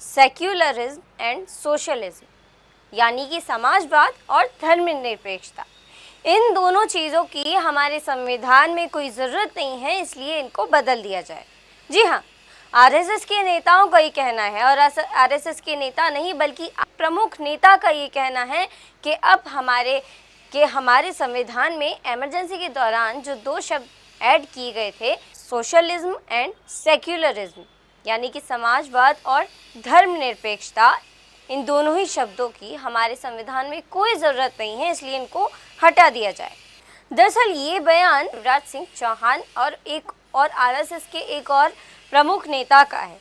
Secularism and socialism, यानी कि समाजवाद और धर्मनिरपेक्षता। इन दोनों चीज़ों की हमारे संविधान में कोई ज़रूरत नहीं है, इसलिए इनको बदल दिया जाए। जी हाँ, आरएसएस के नेताओं का ये कहना है, और आरएसएस के नेता नहीं बल्कि प्रमुख नेता का ये कहना है कि अब हमारे संविधान में इमरजेंसी के दौरान जो दो शब्द ऐड किए गए थे, सोशलिज्म एंड सेक्युलरिज्म, यानी कि समाजवाद और धर्मनिरपेक्षता, इन दोनों ही शब्दों की हमारे संविधान में कोई ज़रूरत नहीं है, इसलिए इनको हटा दिया जाए। दरअसल ये बयान शिवराज सिंह चौहान और आरएसएस के एक और प्रमुख नेता का है।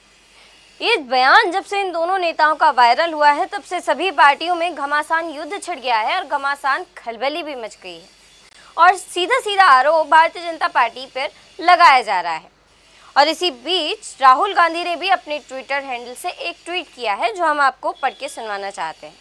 ये बयान जब से इन दोनों नेताओं का वायरल हुआ है, तब से सभी पार्टियों में घमासान युद्ध छिड़ गया है और घमासान खलबली भी मच गई है, और सीधा सीधा आरोप भारतीय जनता पार्टी पर लगाया जा रहा है। और इसी बीच राहुल गांधी ने भी अपने ट्विटर हैंडल से एक ट्वीट किया है, जो हम आपको पढ़ के सुनवाना चाहते हैं।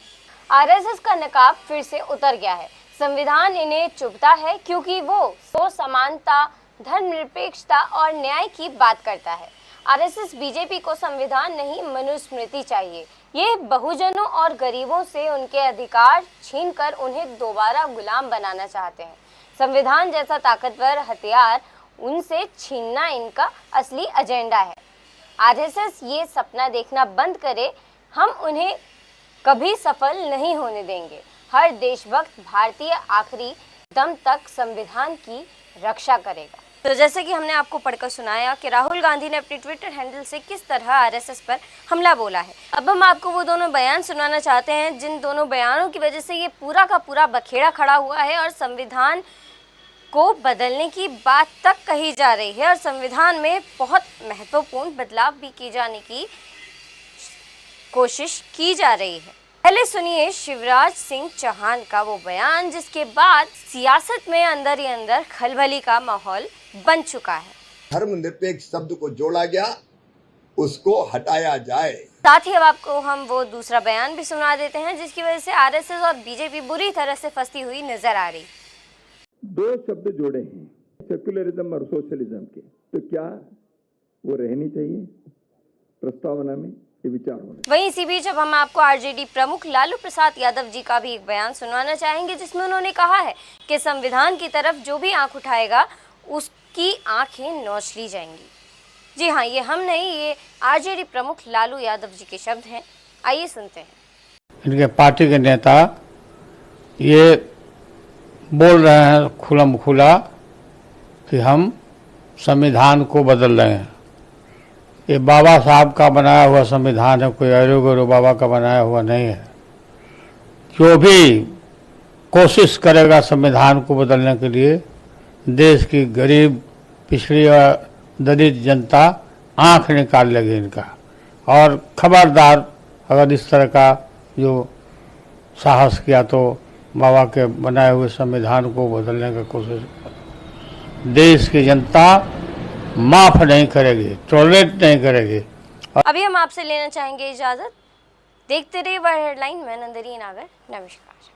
आरएसएस का नकाब फिर से उतर गया है। संविधान इन्हें चुभता है क्योंकि वो समानता, धर्मनिरपेक्षता और न्याय की बात करता है। आरएसएस बीजेपी को संविधान नहीं, मनुस्मृति चाहिए। ये बहुजनों और गरीबों से उनके अधिकार छीनकर उन्हें दोबारा गुलाम बनाना चाहते हैं। संविधान जैसा ताकतवर हथियार उनसे छीनना इनका असली एजेंडा है। आरएसएस ये सपना देखना बंद करे, हम उन्हें कभी सफल नहीं होने देंगे। हर देशभक्त भारतीय आखिरी दम तक संविधान की रक्षा करेगा। तो जैसे कि हमने आपको पढ़कर सुनाया कि राहुल गांधी ने अपने ट्विटर हैंडल से किस तरह आरएसएस पर हमला बोला है। अब हम आपको वो दोनों बयान सुनाना चाहते हैं, जिन दोनों बयानों की वजह से ये पूरा का पूरा बखेड़ा खड़ा हुआ है और संविधान को बदलने की बात तक कही जा रही है, और संविधान में बहुत महत्वपूर्ण बदलाव भी किए जाने की कोशिश की जा रही है। पहले सुनिए शिवराज सिंह चौहान का वो बयान, जिसके बाद सियासत में अंदर ही अंदर खलबली का माहौल बन चुका है। धर्मनिरपेक्ष शब्द को जोड़ा गया, उसको हटाया जाए। साथ ही अब आपको हम वो दूसरा बयान भी सुना देते हैं, जिसकी वजह से आरएसएस और बीजेपी बुरी तरह से फंसी हुई नजर आ रही। दो शब्द जोड़े हैं, सेक्युलरिज्म और सोशलिज्म के, तो क्या वो रहनी चाहिए प्रस्तावना में? ये विचार होना। वहीं इसी बीच अब हम आपको आरजेडी प्रमुख लालू प्रसाद यादव जी का भी एक बयान सुनवाना चाहेंगे, जिसमें उन्होंने कहा है कि संविधान की तरफ जो भी आंख उठाएगा उसकी आंखें नोच ली जाएंगी। जी हाँ, ये हम नहीं, ये आरजेडी प्रमुख लालू यादव जी के शब्द हैं। आइए सुनते हैं। इनके पार्टी के नेता ये बोल रहे हैं खुलम खुला कि हम संविधान को बदल रहे हैं। ये बाबा साहब का बनाया हुआ संविधान है, कोई अरो गरो बाबा का बनाया हुआ नहीं है। जो भी कोशिश करेगा संविधान को बदलने के लिए, देश की गरीब, पिछड़ी और दलित जनता आंख निकाल लेगी इनका। और खबरदार अगर इस तरह का जो साहस किया तो बाबा के बनाए हुए संविधान को बदलने की कोशिश, देश की जनता माफ नहीं करेगी, टॉलरेट नहीं करेगी। अभी हम आपसे लेना चाहेंगे इजाजत। देखते रहिए वर्ल्ड हेडलाइन। मैं नंदनी नागर, नमस्कार।